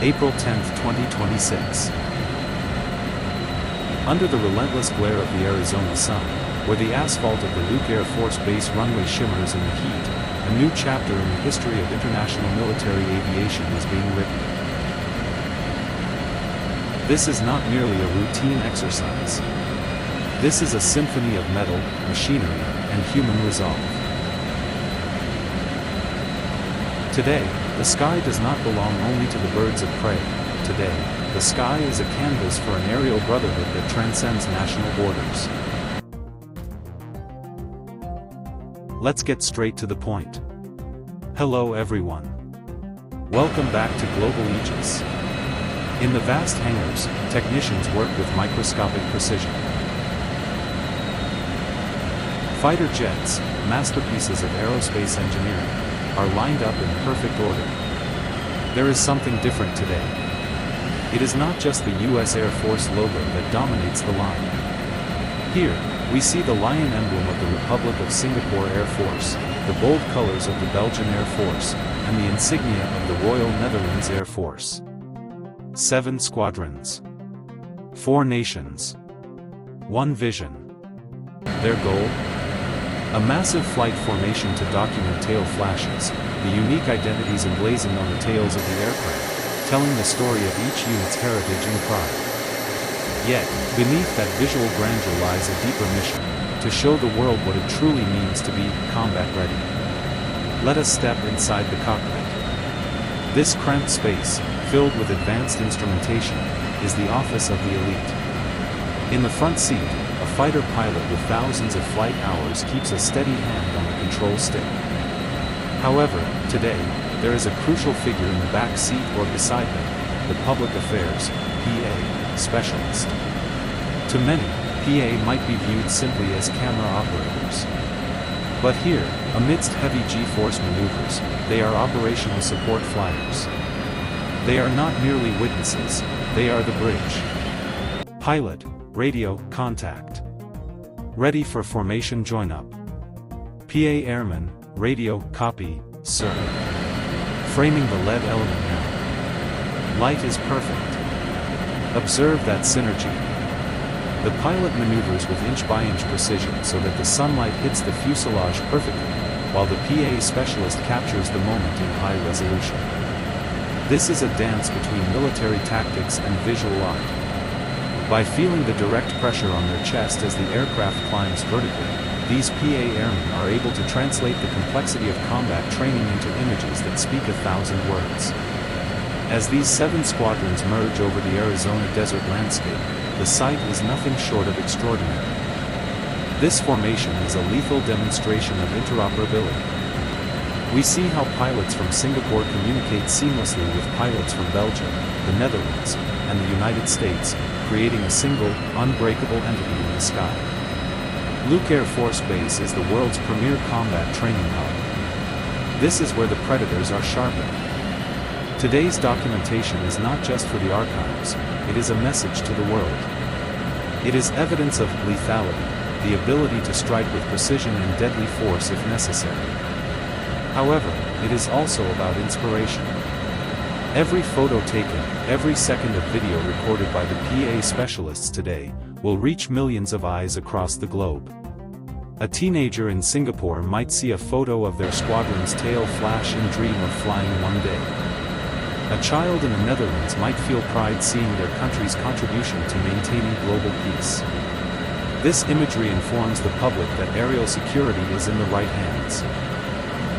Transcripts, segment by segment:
April 10, 2026. Under the relentless glare of the Arizona sun, where the asphalt of the Luke Air Force Base runway shimmers in the heat, a new chapter in the history of international military aviation is being written. This is not merely a routine exercise. This is a symphony of metal, machinery, and human resolve. Today, the sky does not belong only to the birds of prey. Today, the sky is a canvas for an aerial brotherhood that transcends national borders. Let's get straight to the point. Hello everyone. Welcome back to Global Aegis. In the vast hangars, technicians work with microscopic precision. Fighter jets, masterpieces of aerospace engineering, are lined up in perfect order. There is something different today. It is not just the US Air Force logo that dominates the line. Here, we see the lion emblem of the Republic of Singapore Air Force, the bold colors of the Belgian Air Force, and the insignia of the Royal Netherlands Air Force. 7 squadrons. 4 nations. 1 vision. Their goal? A massive flight formation to document tail flashes, the unique identities emblazoned on the tails of the aircraft, telling the story of each unit's heritage and pride. Yet, beneath that visual grandeur lies a deeper mission, to show the world what it truly means to be combat ready. Let us step inside the cockpit. This cramped space, filled with advanced instrumentation, is the office of the elite. In the front seat, a fighter pilot with thousands of flight hours keeps a steady hand on the control stick. However, today, there is a crucial figure in the back seat or beside them, the public affairs, PA, specialist. To many, PA might be viewed simply as camera operators. But here, amidst heavy G-force maneuvers, they are operational support flyers. They are not merely witnesses, they are the bridge. Pilot, radio, contact. Ready for formation join-up. PA airman, radio, copy, sir. Framing the lead element now. Light is perfect. Observe that synergy. The pilot maneuvers with inch-by-inch precision so that the sunlight hits the fuselage perfectly, while the PA specialist captures the moment in high resolution. This is a dance between military tactics and visual art. By feeling the direct pressure on their chest as the aircraft climbs vertically, these PA airmen are able to translate the complexity of combat training into images that speak 1,000 words. As these 7 squadrons merge over the Arizona desert landscape, the sight is nothing short of extraordinary. This formation is a lethal demonstration of interoperability. We see how pilots from Singapore communicate seamlessly with pilots from Belgium, the Netherlands, and the United States, creating a single, unbreakable entity in the sky. Luke Air Force Base is the world's premier combat training hub. This is where the predators are sharpened. Today's documentation is not just for the archives, it is a message to the world. It is evidence of lethality, the ability to strike with precision and deadly force if necessary. However, it is also about inspiration. Every photo taken, every second of video recorded by the PA specialists today, will reach millions of eyes across the globe. A teenager in Singapore might see a photo of their squadron's tail flash and dream of flying one day. A child in the Netherlands might feel pride seeing their country's contribution to maintaining global peace. This imagery informs the public that aerial security is in the right hands.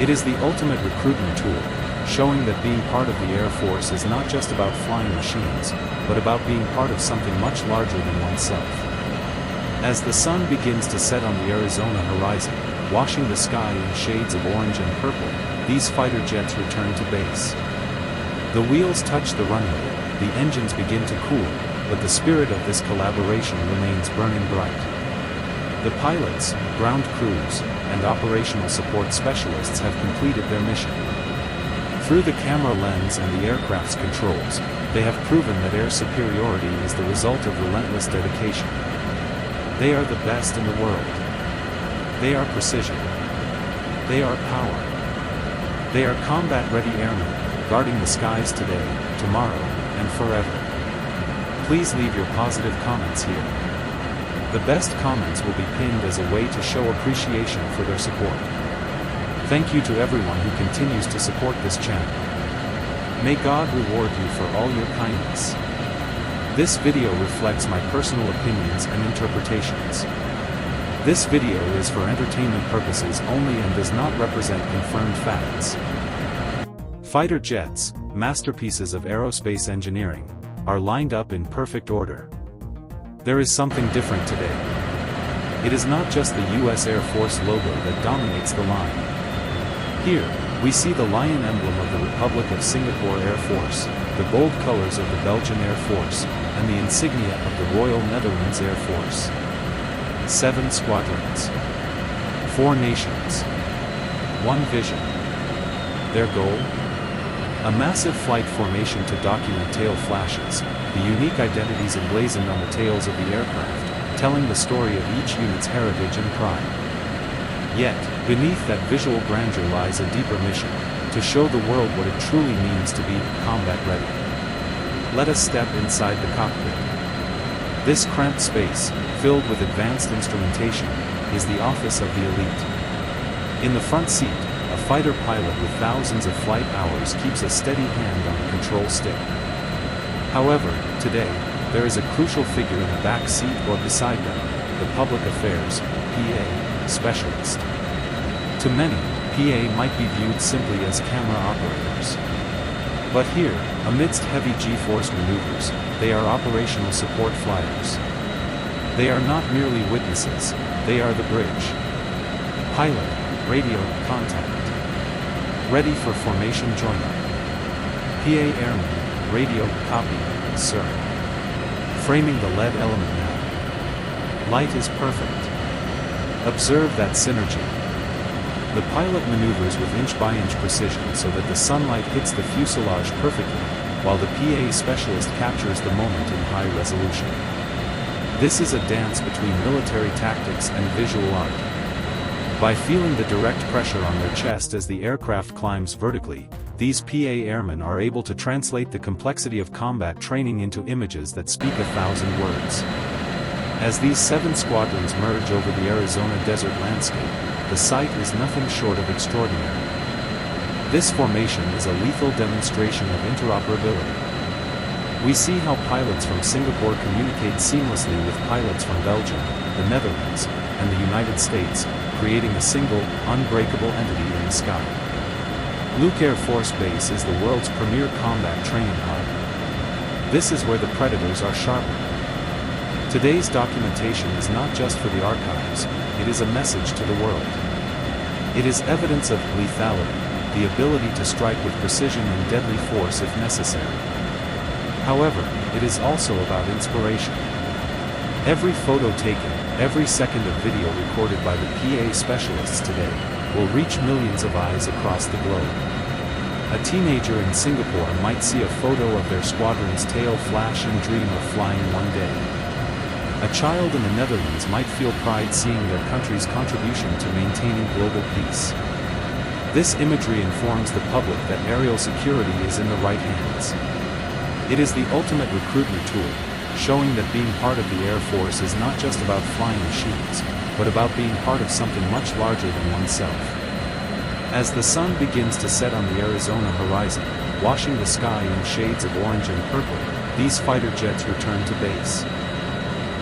It is the ultimate recruitment tool, showing that being part of the Air Force is not just about flying machines, but about being part of something much larger than oneself. As the sun begins to set on the Arizona horizon, washing the sky in shades of orange and purple, these fighter jets return to base. The wheels touch the runway, the engines begin to cool, but the spirit of this collaboration remains burning bright. The pilots, ground crews, and operational support specialists have completed their mission. Through the camera lens and the aircraft's controls, they have proven that air superiority is the result of relentless dedication. They are the best in the world. They are precision. They are power. They are combat-ready airmen, guarding the skies today, tomorrow, and forever. Please leave your positive comments here. The best comments will be pinned as a way to show appreciation for their support. Thank you to everyone who continues to support this channel. May God reward you for all your kindness. This video reflects my personal opinions and interpretations. This video is for entertainment purposes only and does not represent confirmed facts. Fighter jets, masterpieces of aerospace engineering, are lined up in perfect order. There is something different today. It is not just the US Air Force logo that dominates the line. Here, we see the lion emblem of the Republic of Singapore Air Force, the bold colors of the Belgian Air Force, and the insignia of the Royal Netherlands Air Force. 7 squadrons. 4 nations. 1 vision. Their goal? A massive flight formation to document tail flashes, the unique identities emblazoned on the tails of the aircraft, telling the story of each unit's heritage and pride. Yet, beneath that visual grandeur lies a deeper mission, to show the world what it truly means to be combat ready. Let us step inside the cockpit. This cramped space, filled with advanced instrumentation, is the office of the elite. In the front seat, a fighter pilot with thousands of flight hours keeps a steady hand on the control stick. However, today, there is a crucial figure in the back seat or beside them, the public affairs, PA, specialist. To many, PA might be viewed simply as camera operators. But here, amidst heavy G-force maneuvers, they are operational support flyers. They are not merely witnesses, they are the bridge. Pilot, radio, contact. Ready for formation join-up. PA airman, radio, copy, sir. Framing the lead element now. Light is perfect. Observe that synergy. The pilot maneuvers with inch-by-inch precision so that the sunlight hits the fuselage perfectly, while the PA specialist captures the moment in high resolution. This is a dance between military tactics and visual art. By feeling the direct pressure on their chest as the aircraft climbs vertically, these PA airmen are able to translate the complexity of combat training into images that speak 1,000 words. As these 7 squadrons merge over the Arizona desert landscape, the sight is nothing short of extraordinary. This formation is a lethal demonstration of interoperability. We see how pilots from Singapore communicate seamlessly with pilots from Belgium, the Netherlands, and the United States, creating a single, unbreakable entity in the sky. Luke Air Force Base is the world's premier combat training hub. This is where the predators are sharpened. Today's documentation is not just for the archives, it is a message to the world. It is evidence of lethality, the ability to strike with precision and deadly force if necessary. However, it is also about inspiration. Every photo taken, every second of video recorded by the PA specialists today, will reach millions of eyes across the globe. A teenager in Singapore might see a photo of their squadron's tail flash and dream of flying one day. A child in the Netherlands might feel pride seeing their country's contribution to maintaining global peace. This imagery informs the public that aerial security is in the right hands. It is the ultimate recruitment tool, showing that being part of the Air Force is not just about flying machines, but about being part of something much larger than oneself. As the sun begins to set on the Arizona horizon, washing the sky in shades of orange and purple, these fighter jets return to base.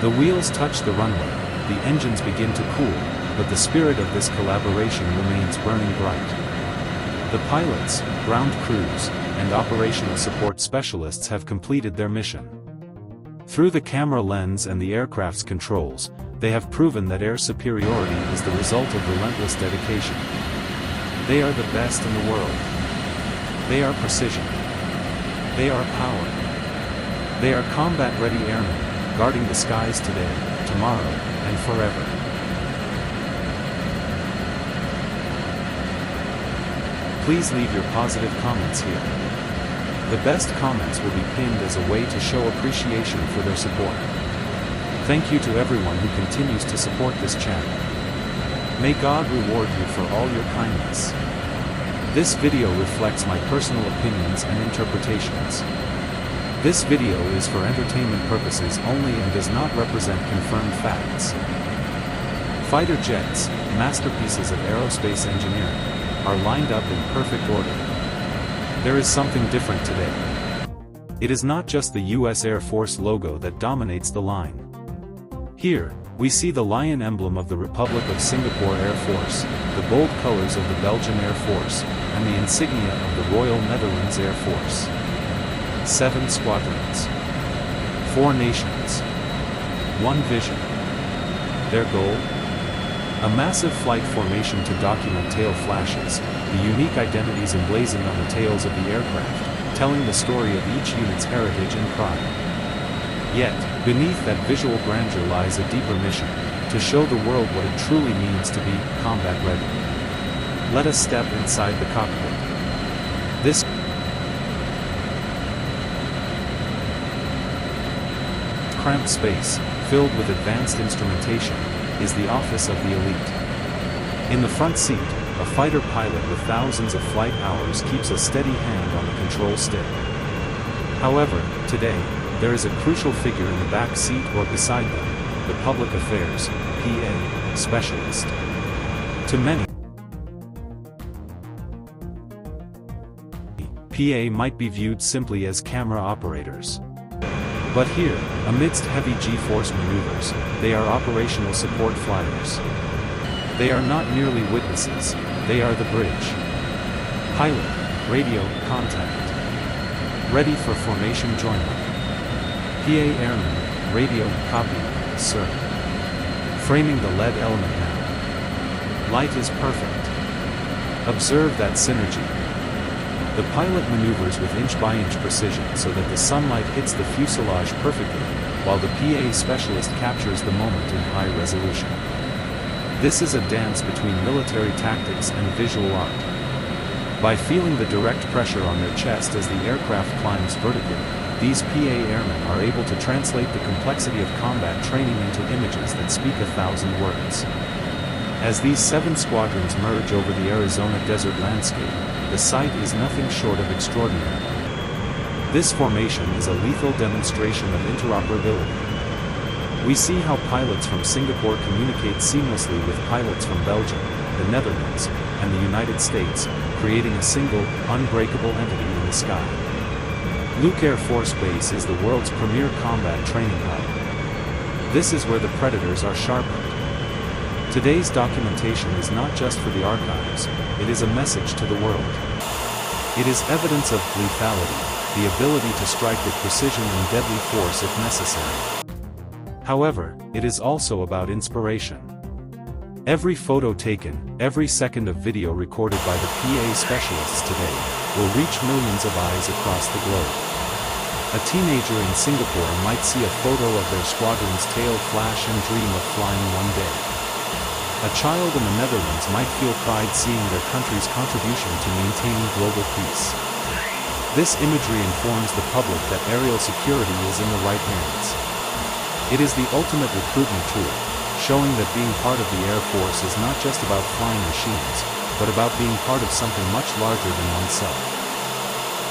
The wheels touch the runway, the engines begin to cool, but the spirit of this collaboration remains burning bright. The pilots, ground crews, and operational support specialists have completed their mission. Through the camera lens and the aircraft's controls, they have proven that air superiority is the result of relentless dedication. They are the best in the world. They are precision. They are power. They are combat-ready airmen, guarding the skies today, tomorrow, and forever. Please leave your positive comments here. The best comments will be pinned as a way to show appreciation for their support. Thank you to everyone who continues to support this channel. May God reward you for all your kindness. This video reflects my personal opinions and interpretations. This video is for entertainment purposes only and does not represent confirmed facts. Fighter jets, masterpieces of aerospace engineering, are lined up in perfect order. There is something different today. It is not just the US Air Force logo that dominates the line. Here, we see the lion emblem of the Republic of Singapore Air Force, the bold colors of the Belgian Air Force, and the insignia of the Royal Netherlands Air Force. 7 squadrons. 4 nations. 1 vision. Their goal? A massive flight formation to document tail flashes, the unique identities emblazoned on the tails of the aircraft, telling the story of each unit's heritage and pride. Yet, beneath that visual grandeur lies a deeper mission, to show the world what it truly means to be combat ready. Let us step inside the cockpit. This cramped space, filled with advanced instrumentation, is the office of the elite. In the front seat, a fighter pilot with thousands of flight hours keeps a steady hand on the control stick. However, today, there is a crucial figure in the back seat or beside them, the public affairs, PA, specialist. To many, PA might be viewed simply as camera operators. But here, amidst heavy G-force maneuvers, they are operational support flyers. They are not merely witnesses, they are the bridge. Pilot, radio, contact. Ready for formation join-up. PA airman, radio, copy, sir. Framing the lead element now. Light is perfect. Observe that synergy. The pilot maneuvers with inch-by-inch precision so that the sunlight hits the fuselage perfectly, while the PA specialist captures the moment in high resolution. This is a dance between military tactics and visual art. By feeling the direct pressure on their chest as the aircraft climbs vertically, these PA airmen are able to translate the complexity of combat training into images that speak 1,000 words. As these 7 squadrons merge over the Arizona desert landscape, the sight is nothing short of extraordinary. This formation is a lethal demonstration of interoperability. We see how pilots from Singapore communicate seamlessly with pilots from Belgium, the Netherlands, and the United States, creating a single, unbreakable entity in the sky. Luke Air Force Base is the world's premier combat training hub. This is where the predators are sharpened. Today's documentation is not just for the archives, it is a message to the world. It is evidence of lethality, the ability to strike with precision and deadly force if necessary. However, it is also about inspiration. Every photo taken, every second of video recorded by the PA specialists today, will reach millions of eyes across the globe. A teenager in Singapore might see a photo of their squadron's tail flash and dream of flying one day. A child in the Netherlands might feel pride seeing their country's contribution to maintaining global peace. This imagery informs the public that aerial security is in the right hands. It is the ultimate recruitment tool, showing that being part of the Air Force is not just about flying machines, but about being part of something much larger than oneself.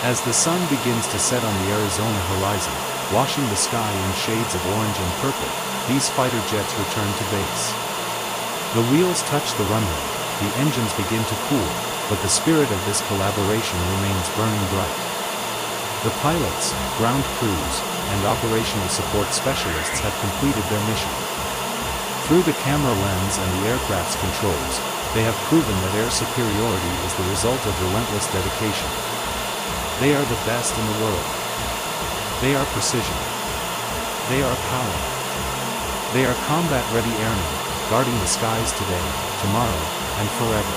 As the sun begins to set on the Arizona horizon, washing the sky in shades of orange and purple, these fighter jets return to base. The wheels touch the runway, the engines begin to cool, but the spirit of this collaboration remains burning bright. The pilots, ground crews, and operational support specialists have completed their mission. Through the camera lens and the aircraft's controls, they have proven that air superiority is the result of relentless dedication. They are the best in the world. They are precision. They are power. They are combat-ready airmen, guarding the skies today, tomorrow, and forever.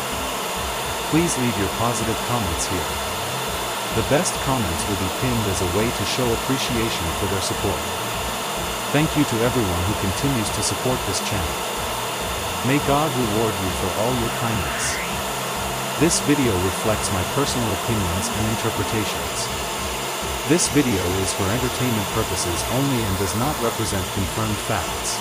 Please leave your positive comments here. The best comments will be pinned as a way to show appreciation for their support. Thank you to everyone who continues to support this channel. May God reward you for all your kindness. This video reflects my personal opinions and interpretations. This video is for entertainment purposes only and does not represent confirmed facts.